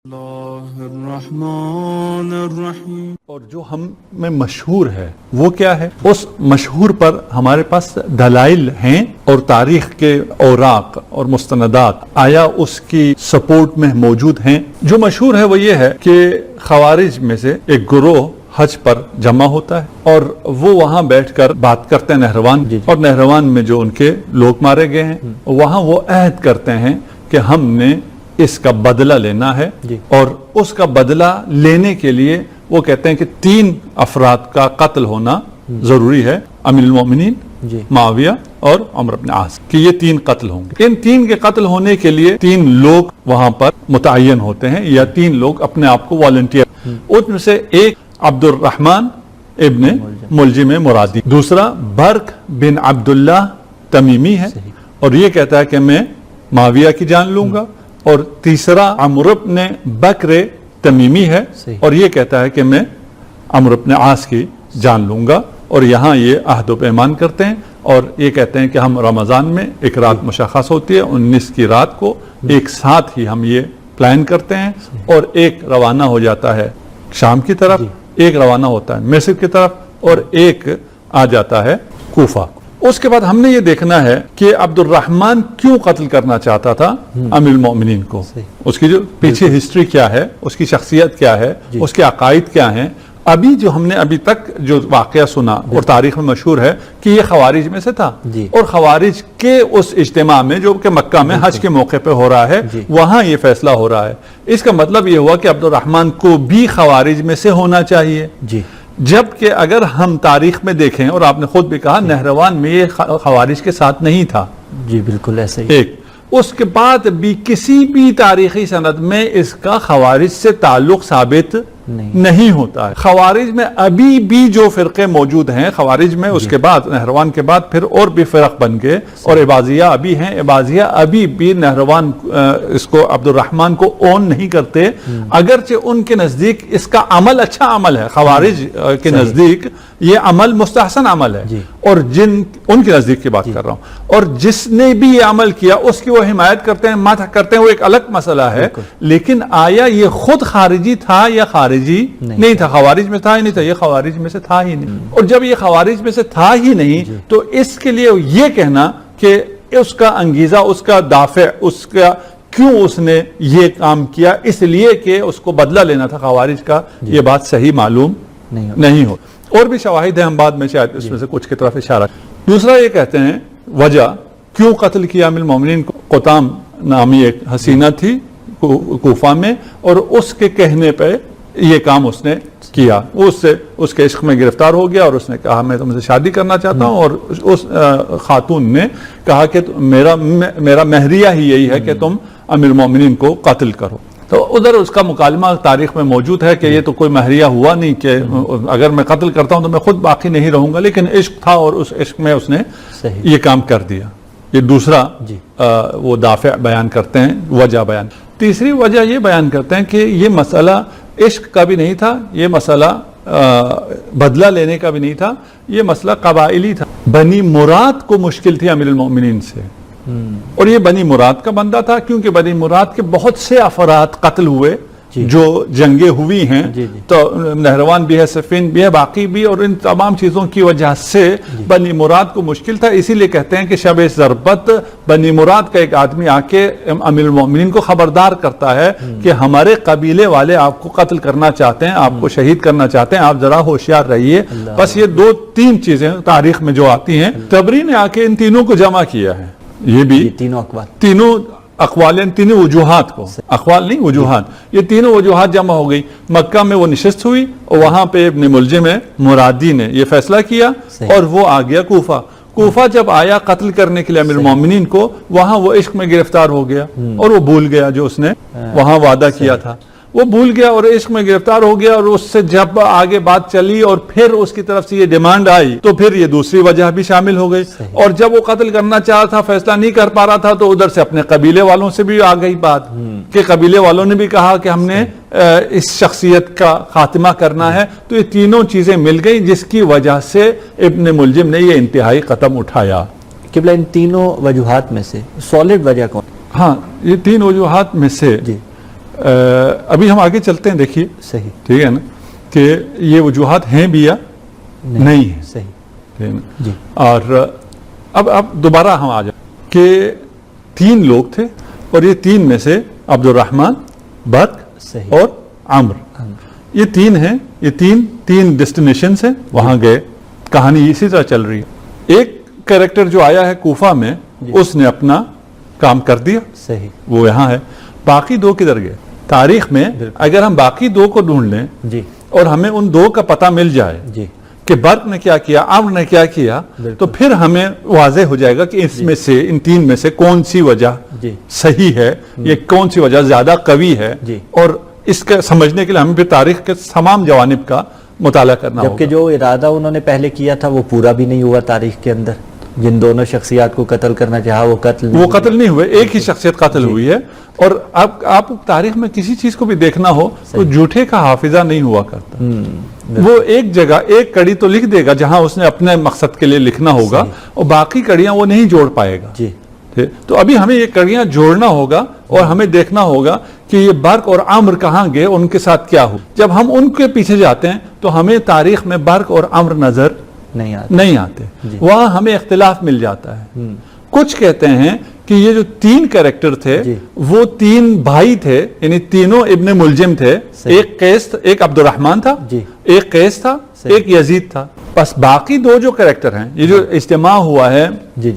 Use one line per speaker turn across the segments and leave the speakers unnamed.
اللہ الرحمن الرحیم۔
اور جو ہم میں مشہور ہے وہ کیا ہے؟ اس مشہور پر ہمارے پاس دلائل ہیں اور تاریخ کے اوراق اور مستندات آیا اس کی سپورٹ میں موجود ہیں۔ جو مشہور ہے وہ یہ ہے کہ خوارج میں سے ایک گروہ حج پر جمع ہوتا ہے اور وہ وہاں بیٹھ کر بات کرتے ہیں نہروان اور نہروان میں جو ان کے لوگ مارے گئے ہیں وہاں وہ عہد کرتے ہیں کہ ہم نے اس کا بدلہ لینا ہے اور اس کا بدلہ لینے کے لیے وہ کہتے ہیں کہ 3 افراد کا قتل ہونا ضروری ہے، امیر المومنین، معاویہ اور عمرو بن عاص، کہ یہ 3 قتل ہوں گے۔ ان 3 کے قتل ہونے کے لیے 3 لوگ وہاں پر متعین ہوتے ہیں یا 3 لوگ اپنے آپ کو والنٹیئر، ان میں سے ایک عبد الرحمن ابن ملجم مرادی، دوسرا برق بن عبداللہ تمیمی ہے اور یہ کہتا ہے کہ میں معاویہ کی جان لوں گا، اور تیسرا عمرو بن بکر تمیمی ہے اور یہ کہتا ہے کہ میں عمرو بن عاص کی جان لوں گا، اور یہاں یہ عہد و پیمان کرتے ہیں اور یہ کہتے ہیں کہ ہم رمضان میں ایک رات مشخص ہوتی ہے 19 کی رات کو ایک ساتھ ہی ہم یہ پلان کرتے ہیں، اور ایک روانہ ہو جاتا ہے شام کی طرف، ایک روانہ ہوتا ہے مصر کی طرف اور ایک آ جاتا ہے کوفہ۔ اس کے بعد ہم نے یہ دیکھنا ہے کہ عبد الرحمن کیوں قتل کرنا چاہتا تھا امیر المومنین کو، اس کی جو پیچھے ہسٹری کیا ہے، اس کی شخصیت کیا ہے، اس کے عقائد کیا ہیں۔ ابھی جو ہم نے ابھی تک جو واقعہ سنا اور تاریخ میں مشہور ہے کہ یہ خوارج میں سے تھا، اور خوارج کے اس اجتماع میں جو کہ مکہ میں حج کے موقع پہ ہو رہا ہے وہاں یہ فیصلہ ہو رہا ہے۔ اس کا مطلب یہ ہوا کہ عبد الرحمن کو بھی خوارج میں سے ہونا چاہیے، جبکہ اگر ہم تاریخ میں دیکھیں اور آپ نے خود بھی کہا نہروان میں یہ خوارج کے ساتھ نہیں تھا،
جی بالکل ایسے ہی،
ایک اس کے بعد بھی کسی بھی تاریخی سند میں اس کا خوارج سے تعلق ثابت نہیں ہوتا ہے۔ خوارج میں ابھی بھی جو فرقے موجود ہیں خوارج میں، اس کے بعد نہروان کے بعد پھر اور بھی فرق بن گئے، اور عباضیہ ابھی ہیں، عباضیہ ابھی بھی نہروان اس کو عبد الرحمن کو اون نہیں کرتے، اگرچہ ان کے نزدیک اس کا عمل اچھا عمل ہے، خوارج کے نزدیک یہ عمل مستحسن عمل ہے، اور ان کے نزدیک کی بات کر رہا ہوں، اور جس نے بھی یہ عمل کیا اس کی وہ حمایت کرتے ہیں، مدح کرتے ہیں، وہ ایک الگ مسئلہ ہے، لیکن آیا یہ خود خارجی تھا یا خارجی نہیں تھا؟ خوارج میں تھا ہی نہیں تھا، یہ خوارج میں سے تھا ہی نہیں، اور جب یہ خوارج میں سے تھا ہی نہیں تو اس کے لیے یہ کہنا کہ اس کا انگیزہ، اس کا دافع، اس کا کیوں اس نے یہ کام کیا اس لیے کہ اس کو بدلہ لینا تھا خوارج کا، یہ بات صحیح معلوم نہیں ہو۔ اور بھی شواہد ہیں، ہم بعد میں شاید اس میں سے کچھ کی طرف اشارہ۔ دوسرا یہ کہتے ہیں وجہ کیوں قتل کیا امیر المومنین کو، قطام نامی ایک حسینہ تھی کوفہ میں، اور اس کے کہنے پہ یہ کام اس نے کیا، اس کے عشق میں گرفتار ہو گیا اور اس نے کہا میں تم سے شادی کرنا چاہتا ہوں، اور اس خاتون نے کہا کہ میرا مہریہ ہی یہی ہے کہ تم امیر المومنین کو قتل کرو۔ تو ادھر اس کا مکالمہ تاریخ میں موجود ہے کہ یہ تو کوئی مہریہ ہوا نہیں، کہ اگر میں قتل کرتا ہوں تو میں خود باقی نہیں رہوں گا، لیکن عشق تھا اور اس عشق میں اس نے یہ کام کر دیا۔ یہ دوسرا وہ دافع بیان کرتے ہیں، وجہ بیان۔ تیسری وجہ یہ بیان کرتے ہیں کہ یہ مسئلہ عشق کا بھی نہیں تھا، یہ مسئلہ بدلہ لینے کا بھی نہیں تھا، یہ مسئلہ قبائلی تھا۔ بنی مراد کو مشکل تھی امیر المومنین سے، اور یہ بنی مراد کا بندہ تھا کیونکہ بنی مراد کے بہت سے افراد قتل ہوئے جو جنگیں ہوئی ہیں، تو نہروان بھی ہے، صفین بھی ہے، باقی بھی، اور ان تمام چیزوں کی وجہ سے بنی مراد کو مشکل تھا۔ اسی لیے کہتے ہیں کہ شب ضربت بنی مراد کا ایک آدمی آ کے امیر المومنین کو خبردار کرتا ہے کہ ہمارے قبیلے والے آپ کو قتل کرنا چاہتے ہیں، آپ کو شہید کرنا چاہتے ہیں، آپ ذرا ہوشیار رہیے۔ بس یہ 2-3 چیزیں تاریخ میں جو آتی ہیں، تبری نے آ کے ان تینوں کو جمع کیا ہے، یہ بھی تینوں اقوال، تینوں وجوہات کو، اقوال نہیں وجوہات، یہ تینوں وجوہات جمع ہو گئی۔ مکہ میں وہ نشست ہوئی اور وہاں پہ ابن ملجم مرادی نے یہ فیصلہ کیا اور وہ آ گیا کوفہ۔ کوفہ جب آیا قتل کرنے کے لیے امیر المومنین کو، وہاں وہ عشق میں گرفتار ہو گیا اور وہ بھول گیا جو اس نے وہاں وعدہ کیا تھا، وہ بھول گیا اور عشق میں گرفتار ہو گیا، اور اس سے جب آگے بات چلی اور پھر اس کی طرف سے یہ ڈیمانڈ آئی تو پھر یہ دوسری وجہ بھی شامل ہو گئی، اور جب وہ قتل کرنا چاہا تھا، فیصلہ نہیں کر پا رہا تھا، تو ادھر سے اپنے قبیلے والوں سے بھی آ گئی بات کہ قبیلے والوں نے بھی کہا کہ ہم نے اس شخصیت کا خاتمہ کرنا ہے۔ تو یہ تینوں چیزیں مل گئی جس کی وجہ سے ابن ملجم نے یہ انتہائی قدم اٹھایا۔
قبلہ ان تینوں وجوہات میں سے سالڈ وجہ کون؟
ہاں، یہ 3 وجوہات میں سے ابھی ہم آگے چلتے ہیں، دیکھیے
صحیح،
ٹھیک ہے نا، کہ یہ وجوہات ہیں بھی یا نہیں ہیں،
صحیح،
ٹھیک ہے نا؟
جی
اور اب دوبارہ ہم آ جائیں کہ 3 لوگ تھے اور یہ 3 میں سے عبد الرحمن، برق
صحیح،
اور عمر، یہ 3 ہیں، یہ تین ڈیسٹینیشنز ہیں، وہاں گئے، کہانی اسی طرح چل رہی ہے۔ ایک کریکٹر جو آیا ہے کوفہ میں، اس نے اپنا کام کر دیا،
صحیح،
وہ یہاں ہے، باقی 2 کدھر گئے؟ تاریخ میں اگر ہم باقی 2 کو ڈھونڈ لیں
جی
اور ہمیں ان 2 کا پتہ مل جائے
جی
کہ برق نے کیا کیا، عمر نے کیا کیا، تو پھر ہمیں واضح ہو جائے گا کہ اس میں سے، ان 3 میں سے کون سی وجہ
جی
صحیح ہے، یہ کون سی وجہ زیادہ قوی ہے،
جی۔
اور اس کا سمجھنے کے لیے ہمیں پھر تاریخ کے تمام جوانب کا مطالعہ کرنا
جبکہ
ہوگا۔
جو ارادہ انہوں نے پہلے کیا تھا وہ پورا بھی نہیں ہوا تاریخ کے اندر، جن دونوں شخصیات کو قتل کرنا چاہا وہ قتل
نہیں ہوئے، ایک ہی شخصیت قتل ہوئی ہے۔ اور اب آپ تاریخ میں کسی چیز کو بھی دیکھنا ہو تو جھوٹے کا حافظہ نہیں ہوا کرتا، وہ ایک جگہ ایک کڑی تو لکھ دے گا جہاں اس نے اپنے مقصد کے لیے لکھنا ہوگا، اور باقی کڑیاں وہ نہیں جوڑ پائے گا۔
جی
تو ابھی ہمیں یہ کڑیاں جوڑنا ہوگا اور ہمیں دیکھنا ہوگا کہ یہ برق اور عمر کہاں گئے، ان کے ساتھ کیا ہو۔ جب ہم ان کے پیچھے جاتے ہیں تو ہمیں تاریخ میں برق اور عمر نظر نہیں آتے، وہاں ہمیں اختلاف مل جاتا ہے۔ کچھ کہتے ہیں کہ یہ جو 3 کریکٹر تھے وہ 3 بھائی تھے، یعنی تینوں ابن ملجم تھے، ایک قیس، ایک عبد الرحمن تھا، ایک قیس تھا، ایک یزید تھا۔ بس باقی 2 جو کریکٹر ہیں، یہ جو اجتماع ہوا ہے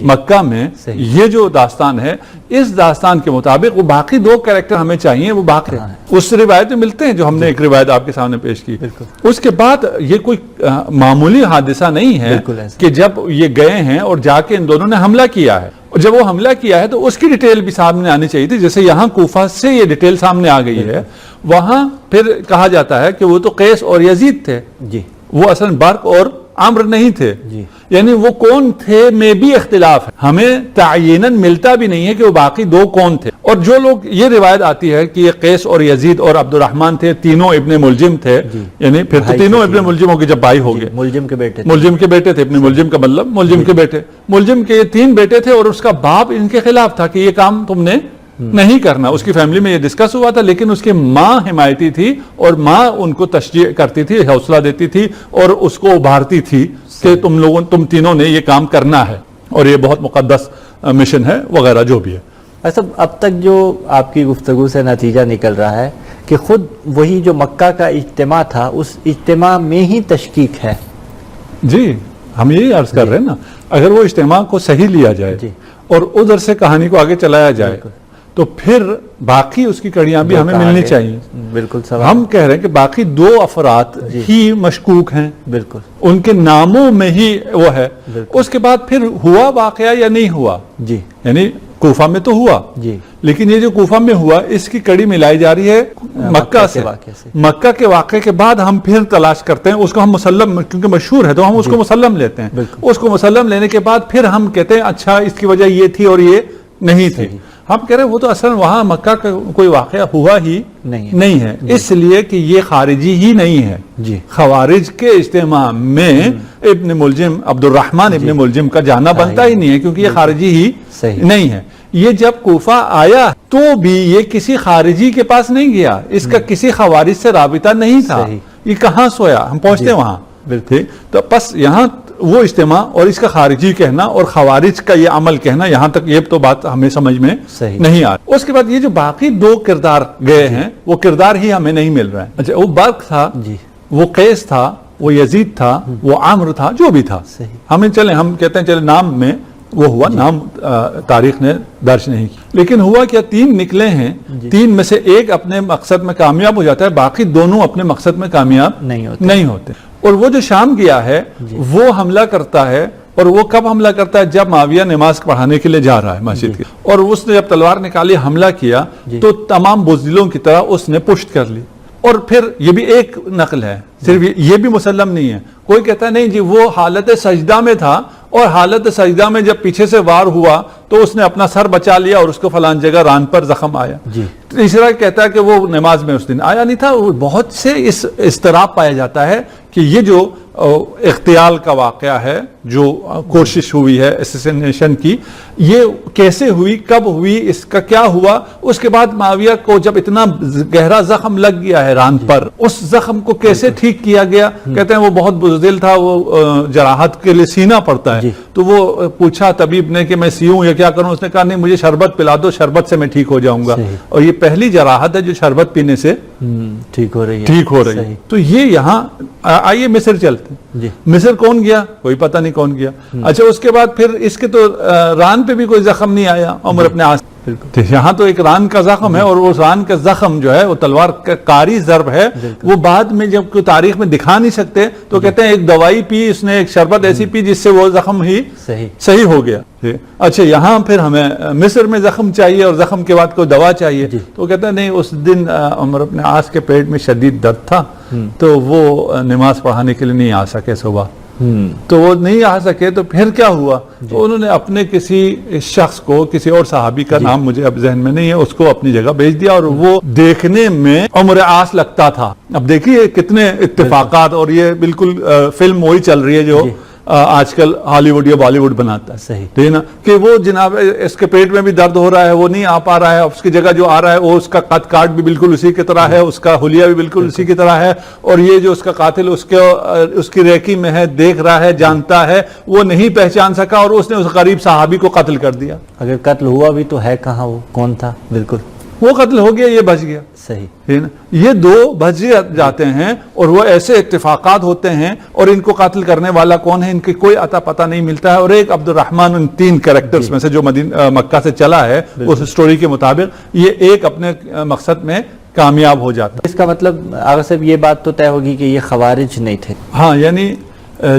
مکہ میں، یہ جو داستان ہے، اس داستان کے مطابق وہ باقی 2 کریکٹر ہمیں چاہیے، وہ باقی اس روایت میں ملتے ہیں جو ہم نے ایک روایت آپ کے سامنے پیش کی۔ اس کے بعد یہ کوئی معمولی حادثہ نہیں ہے کہ جب یہ گئے ہیں اور جا کے ان دونوں نے حملہ کیا ہے، اور جب وہ حملہ کیا ہے تو اس کی ڈیٹیل بھی سامنے آنی چاہیے تھی، جیسے یہاں کوفہ سے یہ ڈیٹیل سامنے آ گئی ہے، وہاں پھر کہا جاتا ہے کہ وہ تو قیس اور یزید تھے، وہ اصلا برق اور عمر نہیں تھے، یعنی وہ کون تھے میں بھی اختلاف ہے، ہمیں تعیناً ملتا بھی نہیں ہے کہ وہ باقی 2 کون تھے۔ اور جو لوگ یہ روایت آتی ہے کہ یہ قیس اور یزید اور عبد الرحمن تھے، تینوں ابن ملجم تھے، یعنی پھر تو تینوں ابن ملجموں کے جب بھائی ہو گئے،
ملجم کے بیٹے
تھے، ابن ملجم کا مطلب ملجم کے بیٹے، ملجم کے 3 بیٹے تھے، اور اس کا باپ ان کے خلاف تھا کہ یہ کام تم نے نہیں کرنا۔ اس کی فیملی میں یہ ڈسکس ہوا تھا، لیکن اس کی ماں حمایتی تھی، اور ماں ان کو تشجیع کرتی تھی، حوصلہ دیتی تھی، اور اس کو ابھارتی تھی کہ تم تینوں نے یہ کام کرنا ہے، اور یہ بہت مقدس مشن ہے وغیرہ جو بھی ہے۔
ایسا اب تک جو آپ کی گفتگو سے نتیجہ نکل رہا ہے کہ خود وہی جو مکہ کا اجتماع تھا، اس اجتماع میں ہی تشکیک ہے۔
جی ہم یہی عرض کر رہے ہیں نا، اگر وہ اجتماع کو صحیح لیا جائے اور ادھر سے کہانی کو آگے چلایا جائے تو پھر باقی اس کی کڑیاں بھی ہمیں ملنی چاہیے۔
بالکل
ہم کہہ رہے ہیں کہ باقی 2 افراد ہی مشکوک ہیں،
بالکل
ان کے ناموں میں ہی وہ ہے۔ اس کے بعد پھر ہوا واقعہ یا نہیں ہوا، یعنی کوفہ میں تو ہوا، لیکن یہ جو کوفہ میں ہوا اس کی کڑی ملائی جا رہی ہے مکہ سے۔ مکہ کے واقعے کے بعد ہم پھر تلاش کرتے ہیں اس کو، ہم مسلم، کیونکہ مشہور ہے تو ہم اس کو مسلم لیتے ہیں، اس کو مسلم لینے کے بعد پھر ہم کہتے ہیں اچھا اس کی وجہ یہ تھی اور یہ نہیں تھی۔ ہم کہہ رہے ہیں وہ تو اصلا وہاں مکہ کا کوئی واقعہ ہوا ہی نہیں ہے، اس لیے کہ یہ خارجی ہی نہیں ہے۔ خوارج کے اجتماع میں ابن ملجم، عبد الرحمن ابن ملجم کا جانا بنتا ہی نہیں ہے، کیونکہ یہ خارجی ہی نہیں ہے۔ یہ جب کوفہ آیا تو بھی یہ کسی خارجی کے پاس نہیں گیا، اس کا کسی خوارج سے رابطہ نہیں تھا، یہ کہاں سویا، ہم پہنچتے وہاں۔ تو پس یہاں وہ اجتماع اور اس کا خارجی کہنا اور خوارج کا یہ عمل کہنا، یہاں تک یہ تو بات ہمیں سمجھ میں نہیں آ رہی۔ اس کے بعد یہ جو باقی 2 کردار گئے ہیں وہ کردار ہی ہمیں نہیں مل رہا ہے۔ اچھا وہ برق تھا، وہ قیس تھا، وہ یزید تھا، وہ عمر تھا، جو بھی تھا، ہم کہتے ہیں چلے نام میں وہ ہوا، نام تاریخ نے درج نہیں کی، لیکن ہوا کیا 3 نکلے ہیں، 3 میں سے ایک اپنے مقصد میں کامیاب ہو جاتا ہے، باقی دونوں اپنے مقصد میں کامیاب نہیں ہوتے۔ اور وہ جو شام گیا ہے وہ حملہ کرتا ہے، اور وہ کب حملہ کرتا ہے؟ جب معاویہ نماز پڑھانے کے لیے جا رہا ہے مسجد کی، اور اس نے جب تلوار نکالی حملہ کیا تو تمام بزدلوں کی طرح اس نے پشت کر لی۔ اور پھر یہ بھی ایک نقل ہے، صرف یہ بھی مسلم نہیں ہے، کوئی کہتا ہے نہیں جی وہ حالت سجدہ میں تھا، اور حالت سجدہ میں جب پیچھے سے وار ہوا تو اس نے اپنا سر بچا لیا اور اس کو فلان جگہ ران پر زخم آیا۔ تیسرا کہتا ہے کہ وہ نماز میں اس دن آیا نہیں تھا۔ بہت سے اس اضطراب پایا جاتا ہے کہ یہ جو اغتیال کا واقعہ ہے جو کوشش ہوئی ہے اسیسینیشن کی، یہ کیسے ہوئی، کب ہوئی، اس کا کیا ہوا. اس کے بعد معاویہ کو جب اتنا گہرا زخم لگ گیا ہے ران پر، اس زخم کو کیسے ٹھیک کیا گیا. کہتے ہیں وہ بہت بزدل تھا، وہ جراحت کے لیے سینا پڑتا ہے. تو وہ پوچھا طبیب نے کہ میں سیوں یا کیا کروں. اس نے کہا نہیں، مجھے شربت پلا دو، شربت سے میں ٹھیک ہو جاؤں گا. اور یہ پہلی جراحت ہے جو شربت پینے سے
ٹھیک ہو رہی ہے.
تو یہ یہاں آئیے مصر چلتے ہیں. مصر کون گیا؟ کوئی پتہ نہیں کون گیا. اچھا اس کے بعد پھر اس کے تو ران پہ بھی کوئی زخم نہیں آیا عمر ابن عاص. یہاں تو ایک ران کا زخم ہے، اور اس ران کا زخم جو ہے وہ تلوار کاری ضرب ہے. وہ بعد میں جب کوئی تاریخ میں دکھا نہیں سکتے تو کہتے ہیں ایک دوائی پی اس نے، ایک شربت ایسی پی جس سے وہ زخم ہی صحیح ہو گیا. اچھا یہاں پھر ہمیں مصر میں زخم چاہیے اور زخم کے بعد کوئی دوا چاہیے. تو کہتے ہیں نہیں، اس دن عمر ابن عاص کے پیٹ میں شدید درد تھا تو وہ نماز پڑھانے کے لیے نہیں آ سکے صبح. تو وہ نہیں آ سکے تو پھر کیا ہوا؟ تو انہوں نے اپنے کسی شخص کو، کسی اور صحابی کا نام مجھے اب ذہن میں نہیں ہے، اس کو اپنی جگہ بھیج دیا، اور وہ دیکھنے میں عمر عاص لگتا تھا. اب دیکھیے کتنے اتفاقات. اور یہ بالکل فلم وہی چل رہی ہے جو آج کل ہالی ووڈ یا بالی ووڈ بناتا ہے.
صحیح
ٹھیک نا، کہ وہ جناب اس کے پیٹ میں بھی درد ہو رہا ہے، وہ نہیں آ پا رہا ہے، اس کی جگہ جو آ رہا ہے وہ اس کا قد کاٹ بھی بالکل اسی کی طرح ہے، اس کا حلیہ بھی بالکل اسی کی طرح ہے. اور یہ جو اس کا قاتل اس کی ریکی میں ہے، دیکھ رہا ہے، جانتا ہے، وہ نہیں پہچان سکا اور اس نے اس غریب صحابی کو قتل کر دیا.
اگر قتل ہوا بھی تو ہے کہاں، وہ کون تھا؟ بالکل
وہ قتل ہو گیا، یہ بچ گیا.
صحیح.
یہ دو بچ جاتے ہیں، اور وہ ایسے اتفاقات ہوتے ہیں. اور ان کو قتل کرنے والا کون ہے ان کی کوئی عطا پتہ نہیں ملتا ہے. اور ایک عبد الرحمن ان 3 کریکٹرز میں سے جو مکہ سے چلا ہے اس سٹوری کے مطابق، یہ ایک اپنے مقصد میں کامیاب ہو جاتا ہے.
اس کا مطلب آغا صاحب یہ بات تو طے ہوگی کہ یہ خوارج نہیں تھے.
ہاں، یعنی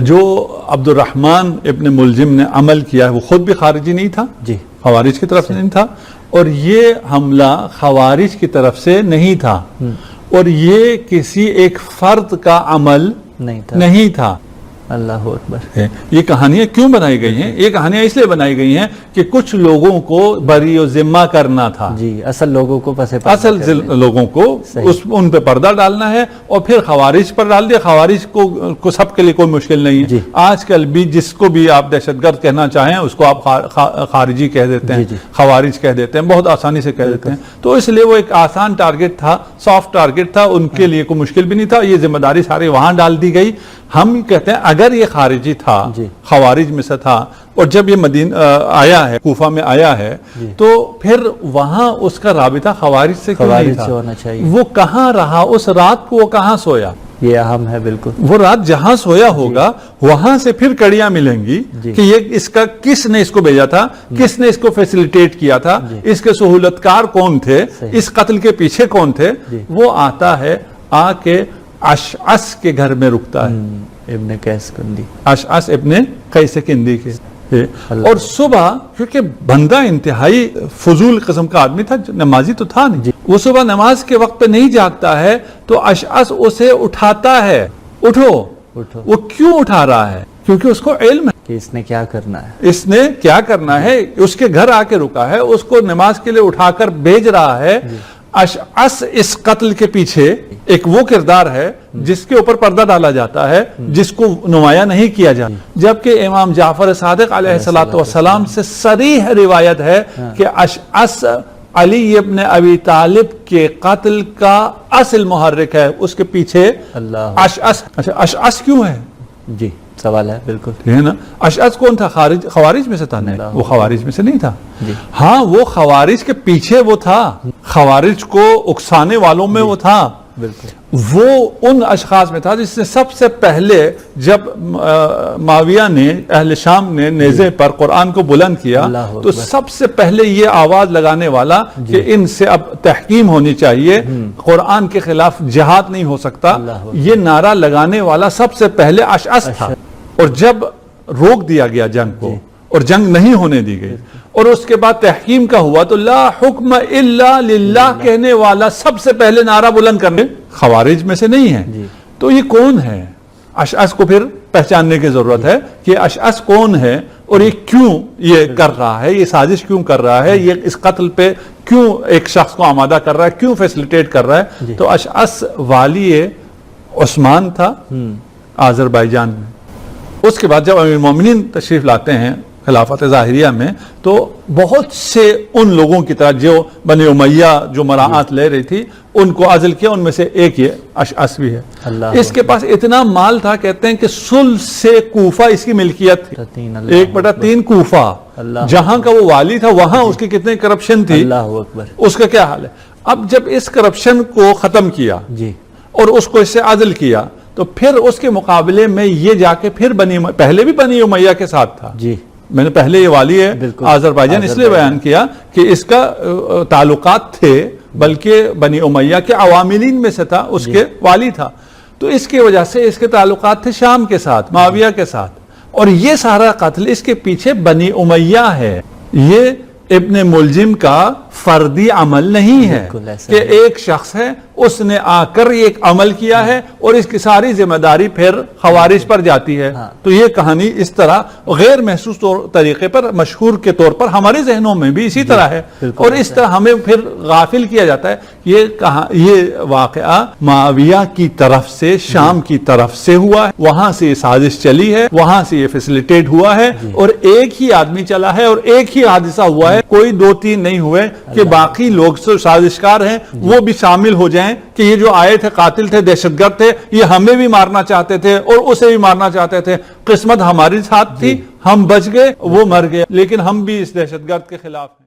جو عبد الرحمن ابن ملجم نے عمل کیا ہے وہ خود بھی خارجی نہیں تھا، خوارج کی طرف سے نہیں تھا، اور یہ حملہ خوارج کی طرف سے نہیں تھا، اور یہ کسی ایک فرد کا عمل نہیں تھا.
اللہ اکبر.
یہ کہانیاں کیوں بنائی گئی ہیں؟ یہ کہانیاں اس لیے بنائی گئی ہیں کہ کچھ لوگوں کو بری و ذمہ کرنا تھا.
اصل لوگوں کو
اصل لوگوں کو ان پہ پردہ ڈالنا ہے، اور پھر خوارج پر ڈال دیا. خوارج کو سب کے لیے کوئی مشکل نہیں ہے. آج کل بھی جس کو بھی آپ دہشت گرد کہنا چاہیں اس کو آپ خارجی کہہ دیتے ہیں، خوارج کہہ دیتے ہیں، بہت آسانی سے کہہ دیتے ہیں. تو اس لیے وہ ایک آسان ٹارگٹ تھا، سافٹ ٹارگٹ تھا، ان کے لیے کوئی مشکل بھی نہیں تھا. یہ ذمہ داری ساری وہاں ڈال دی گئی. ہم کہتے ہیں اگر یہ خارجی تھا، خوارج میں سے تھا، اور جب یہ مدینہ آیا ہے، کوفہ میں آیا ہے، تو پھر وہاں اس کا رابطہ خوارج سے کیوں نہیں تھا؟ وہ کہاں رہا اس رات کو؟ وہ کہاں سویا؟
یہ اہم ہے. بالکل
وہ رات جہاں سویا ہوگا وہاں سے پھر کڑیاں ملیں گی کہ یہ اس کا کس نے اس کو بھیجا تھا، کس نے اس کو فیسیلیٹیٹ کیا تھا، اس کے سہولتکار کون تھے، اس قتل کے پیچھے کون تھے. وہ آتا ہے، آ کے اشعث کے گھر میں رکتا ہے،
ابن قیس کندی،
اشعث ابن قیس کندی کے. اور صبح، کیونکہ بندہ انتہائی فضول قسم کا آدمی تھا، نمازی تو تھا نہیں، وہ صبح نماز کے وقت پہ نہیں جاگتا ہے، تو اشعث اسے اٹھاتا ہے، اٹھو. وہ کیوں اٹھا رہا ہے؟ کیونکہ اس کو علم ہے
کہ اس نے کیا کرنا ہے،
اس نے کیا کرنا ہے. اس کے گھر آ کے رکا ہے، اس کو نماز کے لیے اٹھا کر بھیج رہا ہے. اشعث اس قتل کے پیچھے ایک وہ کردار ہے جس کے اوپر پردہ ڈالا جاتا ہے، جس کو نمایاں نہیں کیا جاتا. جبکہ امام جعفر صادق علیہ السلام سے صریح روایت ہے کہ اشعث علی ابن ابی طالب کے قتل کا اصل محرک ہے، اس کے پیچھے اشعث. اشعث کیوں ہے؟
جی سوال ہے. بالکل
ہے نا. اشعث کون تھا؟ خوارج میں سے تھا؟ نہیں، وہ خوارج میں سے نہیں تھا. ہاں، وہ خوارج کے پیچھے وہ تھا، خوارج کو اکسانے والوں میں وہ تھا. وہ ان اشخاص میں تھا جس نے سب سے پہلے، جب معاویہ نے، اہل شام نے نیزے پر قرآن کو بلند کیا، تو سب سے پہلے یہ آواز لگانے والا کہ ان سے اب تحکیم ہونی چاہیے، قرآن کے خلاف جہاد نہیں ہو سکتا، یہ نعرہ لگانے والا سب سے پہلے اشعث تھا. اور جب روک دیا گیا جنگ کو اور جنگ نہیں ہونے دی گئی، اور اس کے بعد تحکیم کا ہوا، تو لا حکم الا للہ کہنے والا سب سے پہلے نعرہ بلند کرنے خوارج میں سے نہیں ہے. تو یہ کون ہے؟ اشعث کو پھر پہچاننے کی ضرورت ہے کہ اشعث کون ہے، اور یہ کیوں یہ کر رہا ہے، یہ سازش کیوں کر رہا ہے، یہ اس قتل پہ کیوں ایک شخص کو آمادہ کر رہا ہے، کیوں فیسیلیٹیٹ کر رہا ہے. تو اشعث والی عثمان تھا آذربائیجان میں. اس کے بعد جب امیر المومنین تشریف لاتے ہیں خلافت ظاہریہ میں تو بہت سے ان لوگوں کی طرح جو بنی امیہ جو مراعات لے رہی تھی ان کو عزل کیا. ان میں سے ایک یہ اشعث بھی ہے. اس کے پاس اتنا مال تھا, کہتے ہیں کہ ثلث سے کوفہ اس کی ملکیت تھی, 1/3 کوفہ جہاں کا وہ والی تھا, وہاں اس کی کتنے کرپشن تھی,
اللہ اکبر.
اس کا کیا حال ہے. اب جب اس کرپشن کو ختم کیا
جی
اور اس کو اس سے عزل کیا تو پھر اس کے مقابلے میں یہ جا کے پھر پہلے بھی بنی امیہ کے ساتھ تھا.
جی
میں نے پہلے یہ والی ہے آذربائیجان اس لیے بیان کیا کہ اس کا تعلقات تھے, بلکہ بنی امیہ کے عواملین میں سے تھا, اس کے والی تھا, تو اس کی وجہ سے اس کے تعلقات تھے شام کے ساتھ, معاویہ کے ساتھ. اور یہ سارا قتل اس کے پیچھے بنی امیہ ہے. یہ ابن ملجم کا فردی عمل نہیں ہے کہ ایک شخص ہے اس نے آ کر ایک عمل کیا ہے اور اس کی ساری ذمہ داری پھر خوارج پر جاتی ہے. تو یہ کہانی اس طرح غیر محسوس طریقے پر مشہور کے طور پر ہمارے ذہنوں میں بھی اسی طرح ہے, اور اس طرح ہمیں پھر غافل کیا جاتا ہے. یہ واقعہ معاویہ کی طرف سے شام کی طرف سے ہوا ہے, وہاں سے یہ سازش چلی ہے, وہاں سے یہ فیسیلیٹیٹ ہوا ہے, اور ایک ہی آدمی چلا ہے اور ایک ہی حادثہ ہوا ہے, کوئی 2-3 نہیں ہوئے کہ باقی لوگ سازشکار ہیں وہ بھی شامل ہو جائیں کہ یہ جو آئے تھے قاتل تھے, دہشت گرد تھے, یہ ہمیں بھی مارنا چاہتے تھے اور اسے بھی مارنا چاہتے تھے. قسمت ہماری ساتھ تھی, ہم بچ گئے, وہ مر گئے, لیکن ہم بھی اس دہشت گرد کے خلاف ہیں.